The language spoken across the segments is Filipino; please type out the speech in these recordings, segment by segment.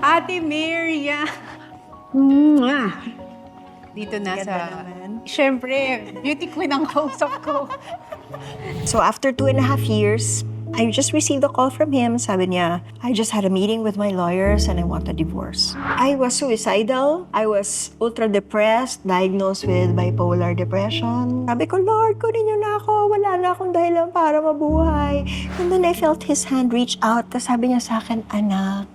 Ate Maria. Mwah! Dito na Ganda sa... naman. Siyempre, beauty queen ang kausap ko. So after 2.5 years, I just received a call from him. Sabi niya, I just had a meeting with my lawyers and I want a divorce. I was suicidal. I was ultra depressed, diagnosed with bipolar depression. Sabi ko, Lord, kunin niyo na ako. Wala na akong dahilan para mabuhay. And then I felt his hand reach out. Tapos sabi niya sa akin, anak,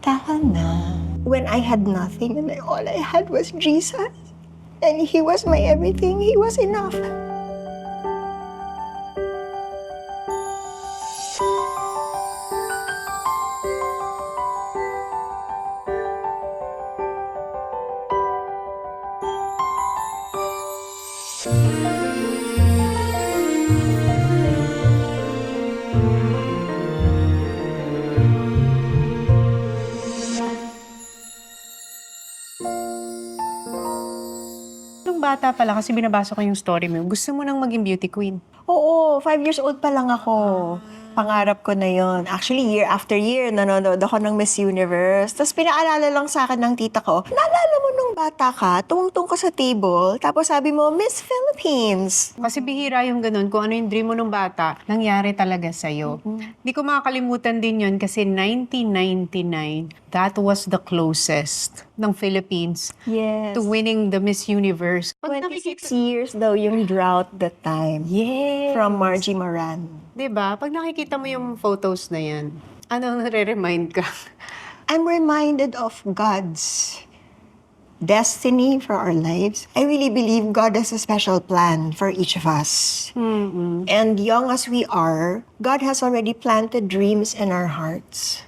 tahan na. When I had nothing and all I had was Jesus. And he was my everything. He was enough. Nung bata pala, kasi binabasa ko yung story mo, gusto mo nang maging beauty queen. Oo, 5 years old pa lang ako. Pangarap ko na yon. Actually, year after year, nanonood ako ng Miss Universe. Tapos pinaalala lang sa akin ng tita ko, naalala mo nung bata ka, tumungtong ka sa table, tapos sabi mo, Miss Philippines. Kasi bihira yung ganun, kung ano yung dream mo nung bata, nangyari talaga sa'yo. Hindi ko makakalimutan din yun kasi 1999, that was the closest ng Philippines Yes. to winning the Miss Universe. 26 years daw yung drought that time. Yes. From Margie Moran. Diba? Pag nakikita mo yung photos na yan, ano nare-remind ka? I'm reminded of God's destiny for our lives. I really believe God has a special plan for each of us. And young as we are, God has already planted dreams in our hearts.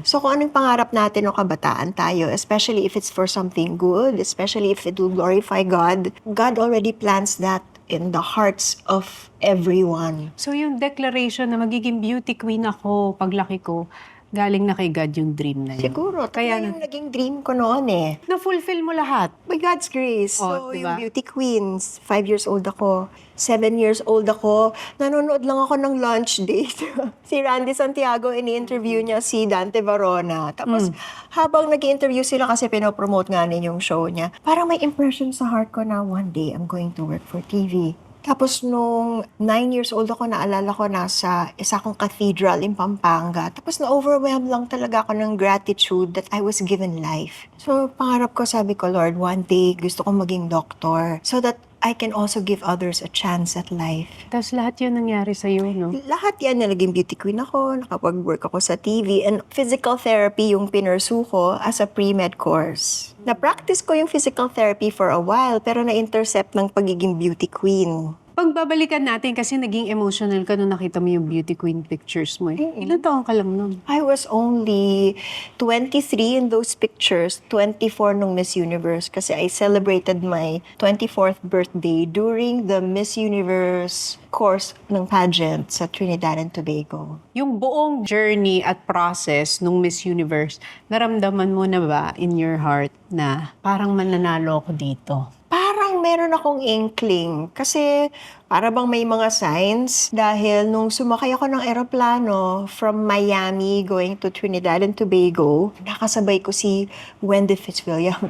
So kung anong pangarap natin o kabataan tayo, especially if it's for something good, especially if it will glorify God, God already plants that in the hearts of everyone. So yung declaration na magiging beauty queen ako paglaki ko, galing na kay God yung dream na yun. Siguro, Kaya kaya yung naging dream ko noon eh. Na-fulfill mo lahat. By God's grace. Oh, So, diba? yung Beauty Queens, 5 years old ako, 7 years old ako, nanonood lang ako ng lunch date. Si Randy Santiago, ini-interview niya si Dante Varona. Tapos, habang nag-interview sila kasi pinopromote nga yung show niya, parang may impression sa heart ko na one day I'm going to work for TV. Tapos nung 9 years old ako, naalala ko nasa isa kong cathedral in Pampanga. Tapos na-overwhelmed lang talaga ako ng gratitude that I was given life. So pangarap ko, sabi ko, Lord, one day gusto kong maging doctor so that I can also give others a chance at life. Tapos lahat yun nangyari sa'yo, no? Lahat yan, naging beauty queen ako, nakapag-work ako sa TV, and physical therapy yung pinursu ko as a pre-med course. Na-practice ko yung physical therapy for a while, pero na-intercept ng pagiging beauty queen. Pagbabalikan natin kasi naging emotional ka nung nakita mo yung beauty queen pictures mo. Ilan taon ka lang nun? I was only 23 in those pictures, 24 nung Miss Universe kasi I celebrated my 24th birthday during the Miss Universe course ng pageant sa Trinidad and Tobago. Yung buong journey at process nung Miss Universe, naramdaman mo na ba in your heart na parang mananalo ako dito? Parang meron akong inkling kasi para bang may mga signs dahil nung sumakay ako ng eroplano from Miami going to Trinidad and Tobago, nakasabay ko si Wendy Fitzwilliam.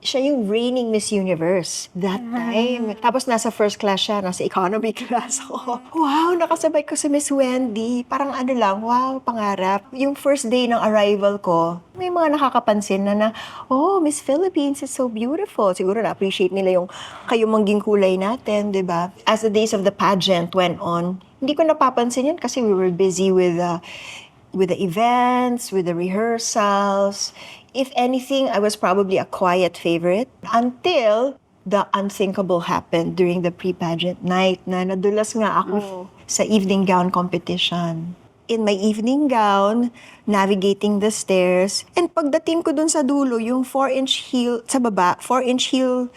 Siya yung reigning Miss Universe that time. Tapos nasa first class siya, nasa economy class ako. Wow, nakasabay ko si Miss Wendy. Parang ano lang, wow, pangarap. Yung first day ng arrival ko, may mga nakakapansin na oh, Miss Philippines is so beautiful. Siguro na-appreciate nila yung kayumangging kulay natin, di ba? As the days of the pageant went on, hindi ko napapansin yun kasi we were busy with the events, with the rehearsals. If anything, I was probably a quiet favorite until the unthinkable happened during the pre-pageant night na nadulas nga ako sa evening gown competition. In my evening gown, navigating the stairs, and pagdating ko dun sa dulo, yung 4-inch heel, sa baba, 4-inch heel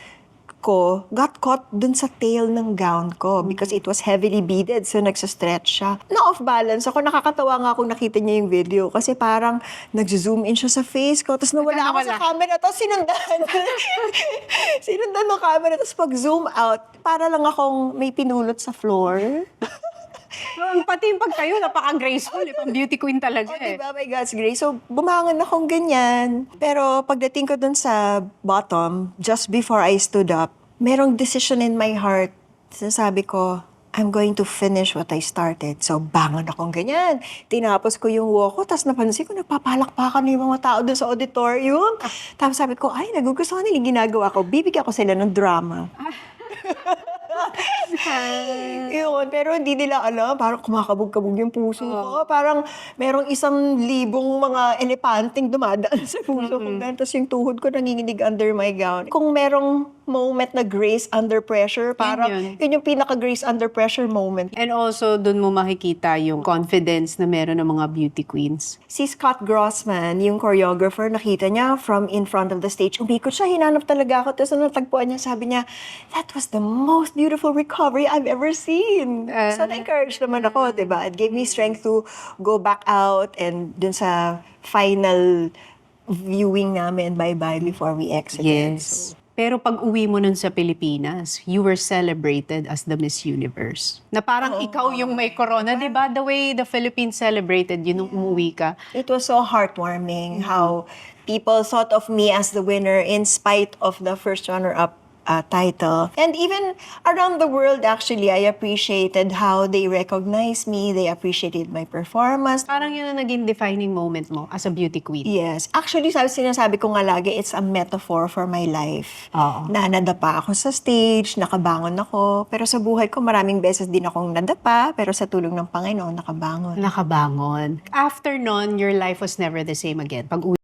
ko got caught dun sa tail ng gown ko because it was heavily beaded, so nagsastretch siya. Na-off balance ako, nakakatawa nga kung nakita niya yung video kasi parang nag-zoom in siya sa face ko, tapos nawala ako sa camera, tapos sinundan. Sinundan ng camera, tapos pag-zoom out, para lang akong may pinulot sa floor. Ang pati yung pagtayo, napaka-graceful. Pang beauty queen talaga Oh, eh. diba? By God's grace. So, bumangon akong ganyan. Pero pagdating ko dun sa bottom, just before I stood up, merong decision in my heart. Sinasabi ko, I'm going to finish what I started. So, bangon akong ganyan. Tinapos ko yung walk ko, tapos napansin ko, nagpapalakpakan na yung mga tao dun sa auditorium. Tapos sabi ko, ay, nagugustuhan nila yung ginagawa ko. Bibigyan ko sila ng drama. Yun, pero hindi nila alam, parang kumakabog-kabog yung puso ko. Parang merong 1,000 mga elepanteng dumadaan sa puso ko. Tapos yung tuhod ko nanginginig under my gown. Kung merong moment na grace under pressure, parang yun yung pinaka-grace under pressure moment. And also, dun mo makikita yung confidence na meron ng mga beauty queens. Si Scott Grossman, yung choreographer, nakita niya from in front of the stage. Umikot siya, hinanap talaga ako. Tapos natagpuan niya, sabi niya, that was the most beautiful recovery I've ever seen. So, na-encourage naman ako, diba? It gave me strength to go back out and dun sa final viewing namin, bye-bye, before we exited. Yes. Pero pag uwi mo nun sa Pilipinas, you were celebrated as the Miss Universe. Na parang ikaw yung may corona, di ba? The way the Philippines celebrated you nung umuwi ka. It was so heartwarming how people thought of me as the winner in spite of the first runner-up title. And even around the world, actually, I appreciated how they recognized me. They appreciated my performance. Parang yun ang naging defining moment mo as a beauty queen. Yes. Actually, sinasabi ko nga lagi, it's a metaphor for my life. Oo. Na nadapa ako sa stage, nakabangon ako. Pero sa buhay ko, maraming beses din akong nadapa. Pero sa tulong ng Panginoon, nakabangon. Nakabangon. After nun, your life was never the same again. Pag